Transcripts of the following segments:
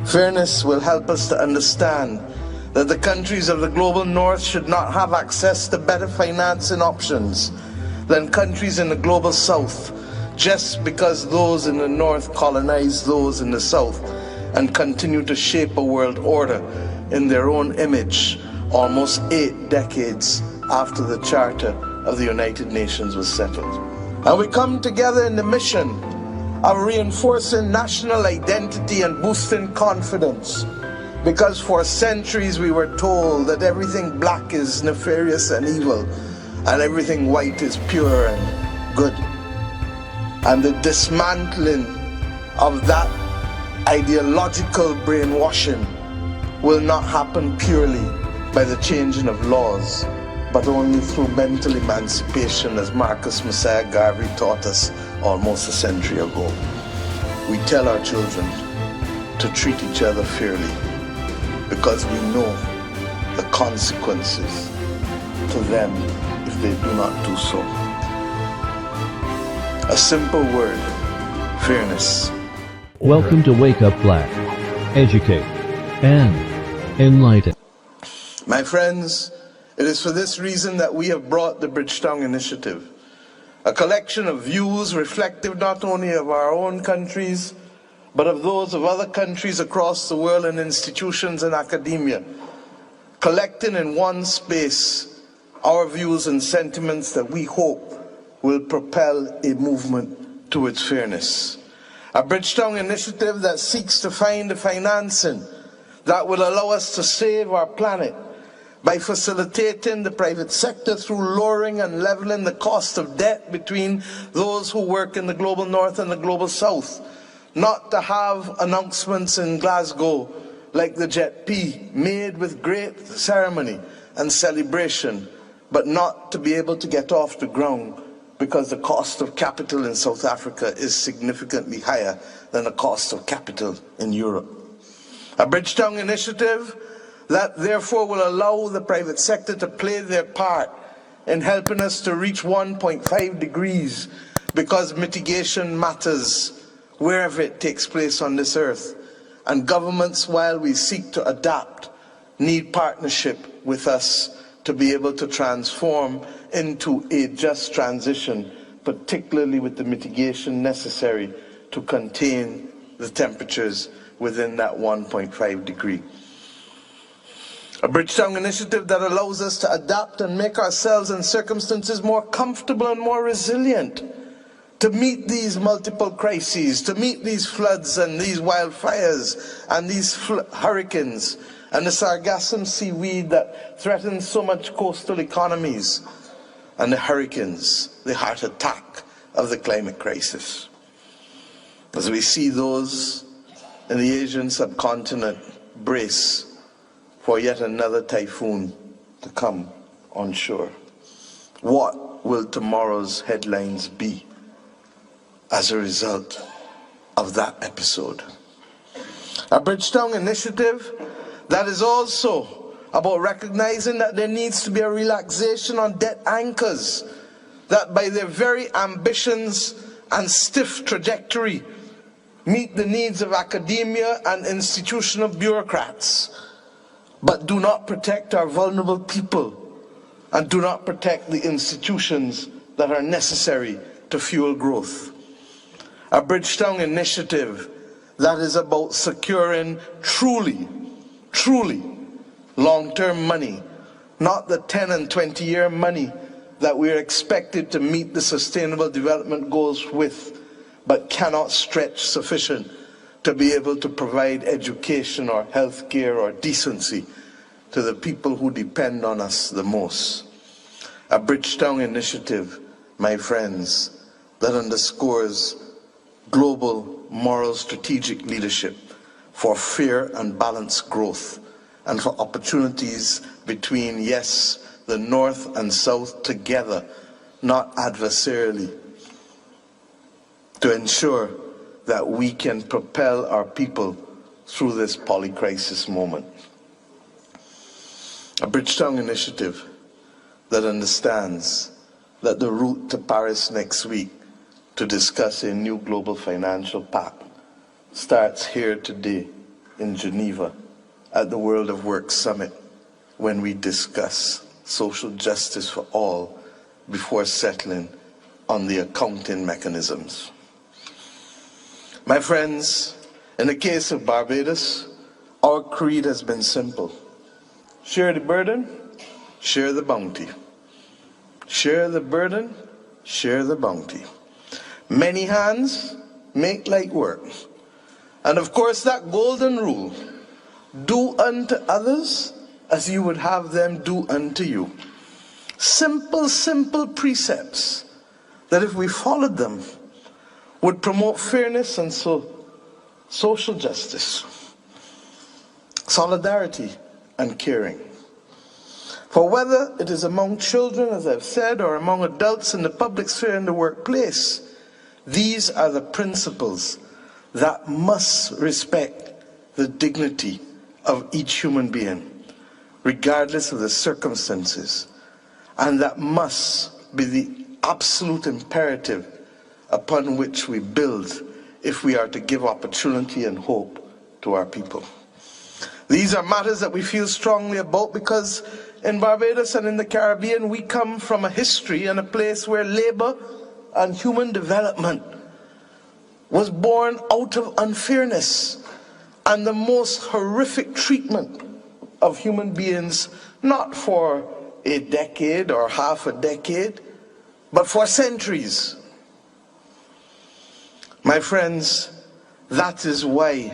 Fairness will help us to understand that the countries of the global north should not have access to better financing options than countries in the global south, just because those in the north colonized those in the south and continue to shape a world order in their own image almost 8 decades after the Charter of the United Nations was settled. And we come together in the mission of reinforcing national identity and boosting confidence, because for centuries we were told that everything black is nefarious and evil and everything white is pure and good. And the dismantling of that ideological brainwashing will not happen purely by the changing of laws, but only through mental emancipation, as Marcus Messiah Garvey taught us almost a century ago. We tell our children to treat each other fairly because we know the consequences to them if they do not do so. A simple word: fairness. Welcome to Wake Up Blaq. Educate and enlighten. My friends, it is for this reason that we have brought the Bridgetown Initiative, a collection of views reflective not only of our own countries, but of those of other countries across the world and institutions and academia, collecting in one space our views and sentiments that we hope will propel a movement towards fairness. A Bridgetown Initiative that seeks to find the financing that will allow us to save our planet by facilitating the private sector through lowering and leveling the cost of debt between those who work in the global north and the global south. Not to have announcements in Glasgow like the Jet P, made with great ceremony and celebration, but not to be able to get off the ground because the cost of capital in South Africa is significantly higher than the cost of capital in Europe. A Bridgetown Initiative that therefore will allow the private sector to play their part in helping us to reach 1.5 degrees, because mitigation matters wherever it takes place on this earth. And governments, while we seek to adapt, need partnership with us to be able to transform into a just transition, particularly with the mitigation necessary to contain the temperatures within that 1.5 degree. A Bridgetown Initiative that allows us to adapt and make ourselves and circumstances more comfortable and more resilient to meet these multiple crises, to meet these floods and these wildfires and these hurricanes and the sargassum seaweed that threatens so much coastal economies, and the hurricanes, the heart attack of the climate crisis. As we see those in the Asian subcontinent brace for yet another typhoon to come on shore, what will tomorrow's headlines be as a result of that episode? A Bridgetown Initiative that is also about recognizing that there needs to be a relaxation on debt anchors that by their very ambitions and stiff trajectory meet the needs of academia and institutional bureaucrats, but do not protect our vulnerable people and do not protect the institutions that are necessary to fuel growth. A Bridgetown Initiative that is about securing truly long-term money, not the 10 and 20-year money that we are expected to meet the Sustainable Development Goals with, but cannot stretch sufficient to be able to provide education or health care or decency to the people who depend on us the most. A Bridgetown Initiative, my friends, that underscores global moral strategic leadership for fair and balanced growth and for opportunities between, yes, the North and South together, not adversarially, to ensure that we can propel our people through this polycrisis moment. A Bridgetown Initiative that understands that the route to Paris next week to discuss a new global financial pact starts here today in Geneva at the World of Work Summit when we discuss social justice for all before settling on the accounting mechanisms. My friends, in the case of Barbados, our creed has been simple. Share the burden, share the bounty. Share the burden, share the bounty. Many hands make light work. And of course, that golden rule, do unto others as you would have them do unto you. Simple, simple precepts that if we followed them would promote fairness and social justice, solidarity and caring. For whether it is among children, as I've said, or among adults in the public sphere in the workplace, these are the principles that must respect the dignity of each human being, regardless of the circumstances, and that must be the absolute imperative upon which we build if we are to give opportunity and hope to our people. These are matters that we feel strongly about because in Barbados and in the Caribbean, we come from a history and a place where labor and human development was born out of unfairness and the most horrific treatment of human beings, not for a decade or half a decade, but for centuries. My friends, that is why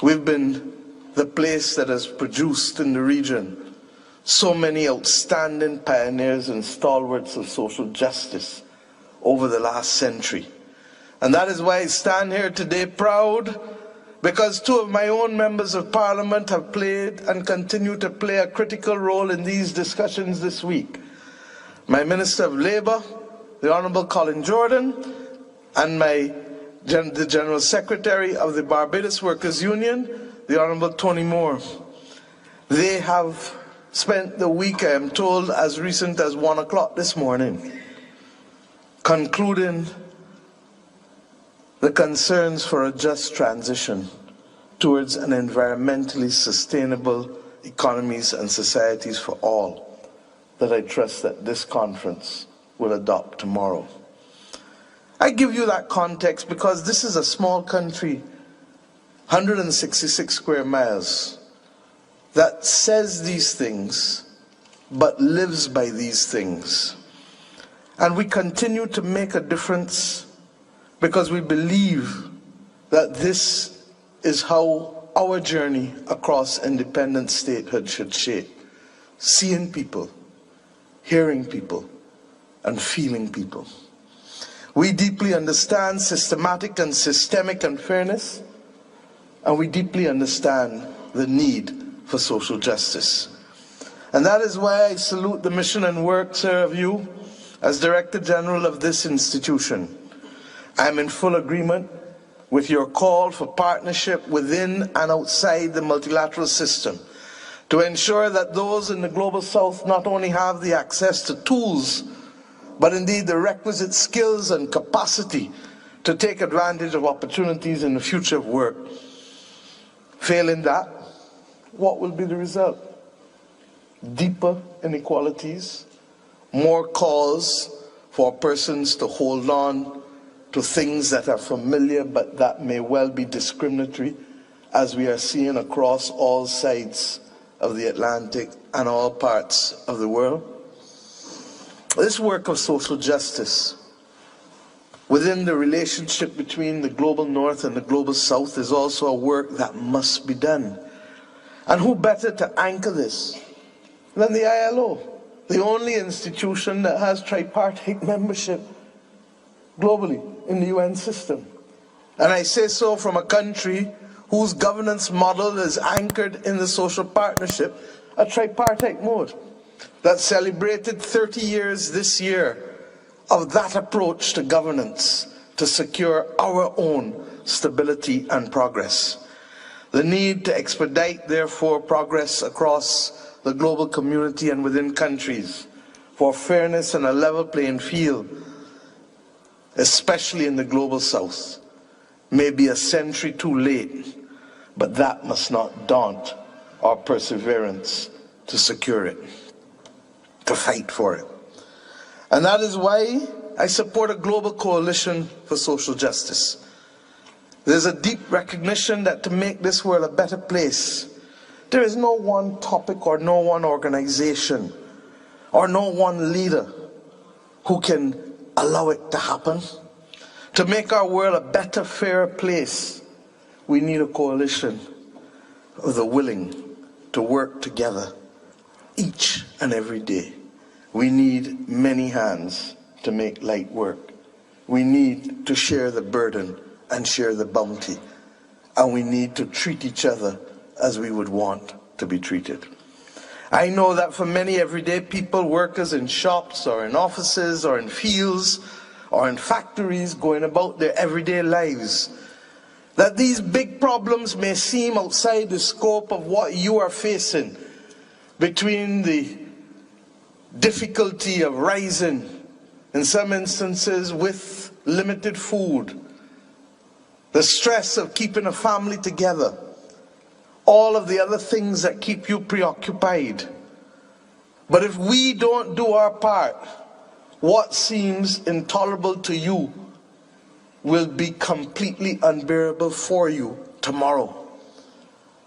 we've been the place that has produced in the region so many outstanding pioneers and stalwarts of social justice over the last century. And that is why I stand here today proud, because two of my own members of parliament have played and continue to play a critical role in these discussions this week. My Minister of Labour, the Honourable Colin Jordan, and the General Secretary of the Barbados Workers' Union, the Honourable Tony Moore. They have spent the week, I am told, as recent as 1 o'clock this morning, concluding the concerns for a just transition towards an environmentally sustainable economies and societies for all that I trust that this conference will adopt tomorrow. I give you that context because this is a small country, 166 square miles, that says these things but lives by these things. And we continue to make a difference because we believe that this is how our journey across independent statehood should shape. Seeing people, hearing people, and feeling people. We deeply understand systematic and systemic unfairness, and we deeply understand the need for social justice. And that is why I salute the mission and work, sir, of you as Director General of this institution. I am in full agreement with your call for partnership within and outside the multilateral system to ensure that those in the Global South not only have the access to tools, but indeed the requisite skills and capacity to take advantage of opportunities in the future of work. Failing that, what will be the result? Deeper inequalities, more cause for persons to hold on to things that are familiar but that may well be discriminatory, as we are seeing across all sides of the Atlantic and all parts of the world. This work of social justice within the relationship between the global north and the global south is also a work that must be done. And who better to anchor this than the ILO, the only institution that has tripartite membership globally in the UN system. And I say so from a country whose governance model is anchored in the social partnership, a tripartite mode that celebrated 30 years this year of that approach to governance to secure our own stability and progress. The need to expedite, therefore, progress across the global community and within countries for fairness and a level playing field, especially in the global south, may be a century too late, but that must not daunt our perseverance to secure it, to fight for it. And that is why I support a global coalition for social justice. There's a deep recognition that to make this world a better place, there is no one topic or no one organization or no one leader who can allow it to happen. To make our world a better, fairer place, we need a coalition of the willing to work together each and every day. We need many hands to make light work. We need to share the burden and share the bounty. And we need to treat each other as we would want to be treated. I know that for many everyday people, workers in shops or in offices or in fields or in factories going about their everyday lives, that these big problems may seem outside the scope of what you are facing, between the difficulty of rising, in some instances with limited food, the stress of keeping a family together, all of the other things that keep you preoccupied. But if we don't do our part, what seems intolerable to you will be completely unbearable for you tomorrow.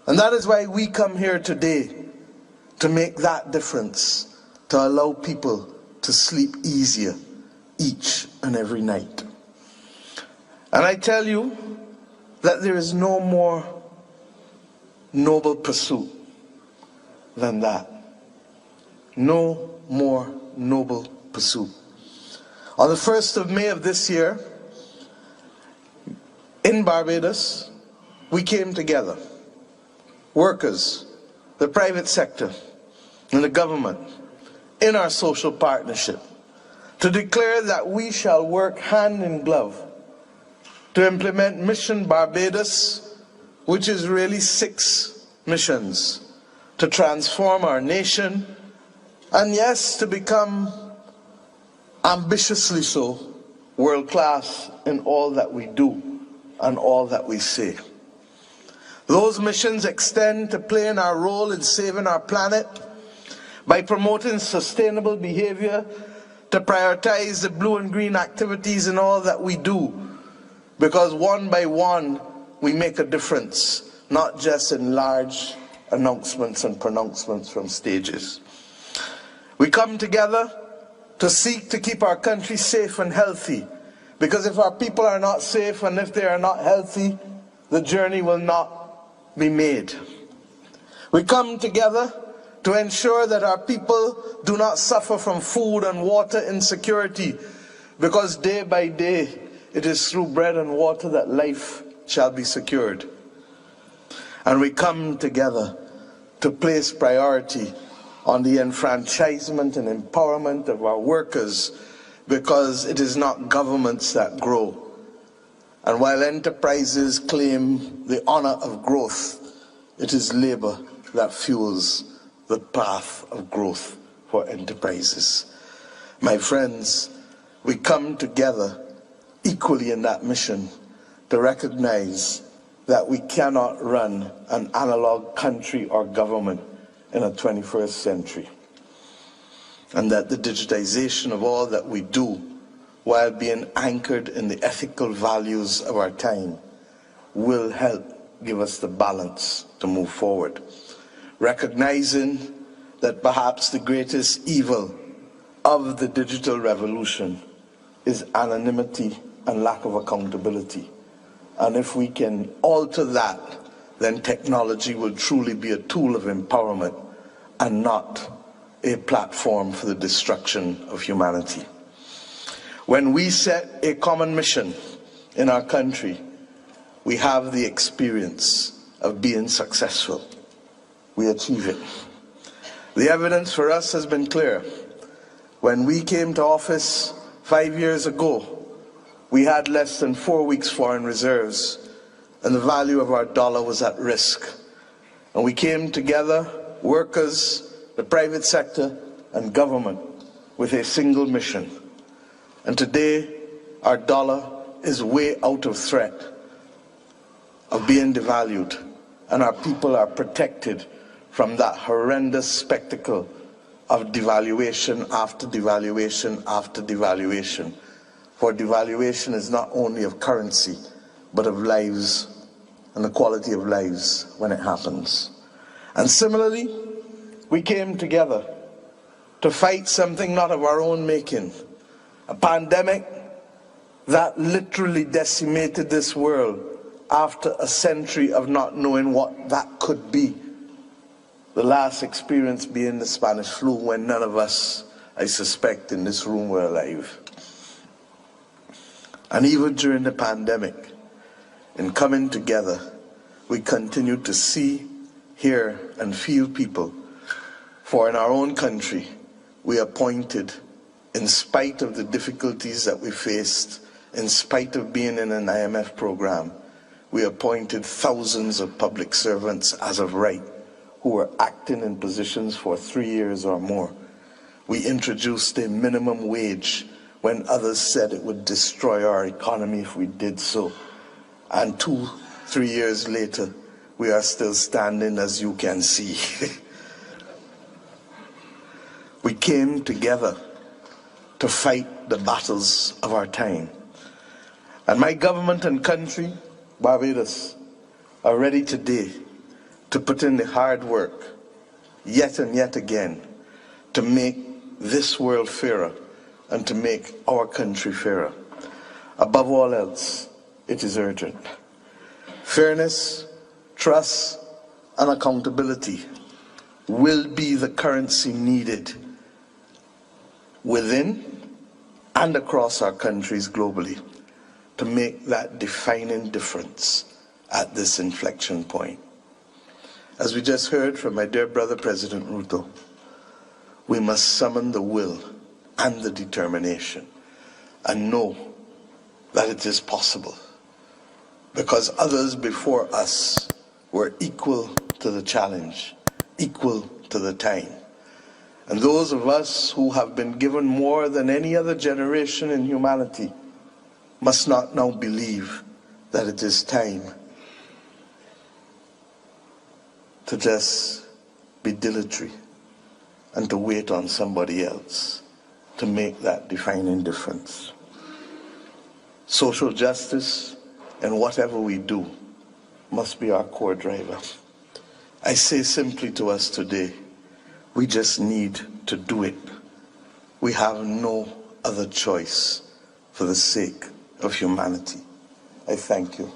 And that is why we come here today, to make that difference, to allow people to sleep easier each and every night. And I tell you that there is no more noble pursuit than that. No more noble pursuit. On the 1st of May of this year, in Barbados, we came together, workers, the private sector, and the government, in our social partnership, to declare that we shall work hand in glove to implement Mission Barbados, which is really 6 missions, to transform our nation, and yes, to become ambitiously so, world-class in all that we do and all that we say. Those missions extend to playing our role in saving our planet by promoting sustainable behavior, to prioritize the blue and green activities in all that we do, because one by one we make a difference, not just in large announcements and pronouncements from stages. We come together to seek to keep our country safe and healthy, because if our people are not safe and if they are not healthy, the journey will not be made. We come together to ensure that our people do not suffer from food and water insecurity, because day by day it is through bread and water that life shall be secured. And we come together to place priority on the enfranchisement and empowerment of our workers, because it is not governments that grow. And while enterprises claim the honor of growth, it is labor that fuels the path of growth for enterprises. My friends, we come together equally in that mission to recognize that we cannot run an analog country or government in a 21st century, and that the digitization of all that we do, while being anchored in the ethical values of our time, will help give us the balance to move forward. Recognizing that perhaps the greatest evil of the digital revolution is anonymity and lack of accountability. And if we can alter that, then technology will truly be a tool of empowerment and not a platform for the destruction of humanity. When we set a common mission in our country, we have the experience of being successful. We achieve it. The evidence for us has been clear. When we came to office 5 years ago, we had less than 4 weeks foreign reserves, and the value of our dollar was at risk. And we came together, workers, the private sector, and government, with a single mission. And today, our dollar is way out of threat, of being devalued, and our people are protected from that horrendous spectacle of devaluation after devaluation after devaluation. For devaluation is not only of currency, but of lives and the quality of lives when it happens. And similarly, we came together to fight something not of our own making, a pandemic that literally decimated this world after a century of not knowing what that could be. The last experience being the Spanish flu, when none of us, I suspect, in this room were alive. And even during the pandemic, in coming together, we continue to see, hear, and feel people. For in our own country, we appointed, in spite of the difficulties that we faced, in spite of being in an IMF program, we appointed thousands of public servants as of right, who were acting in positions for 3 years or more. We introduced a minimum wage when others said it would destroy our economy if we did so. And 2-3 years later, we are still standing, as you can see. We came together to fight the battles of our time. And my government and country, Barbados, are ready today to put in the hard work, yet and yet again, to make this world fairer and to make our country fairer. Above all else, it is urgent. Fairness, trust, and accountability will be the currency needed within and across our countries globally to make that defining difference at this inflection point. As we just heard from my dear brother, President Ruto, we must summon the will and the determination and know that it is possible, because others before us were equal to the challenge, equal to the time. And those of us who have been given more than any other generation in humanity must not now believe that it is time to just be dilatory and to wait on somebody else to make that defining difference. Social justice and whatever we do must be our core driver. I say simply to us today, we just need to do it. We have no other choice for the sake of humanity. I thank you.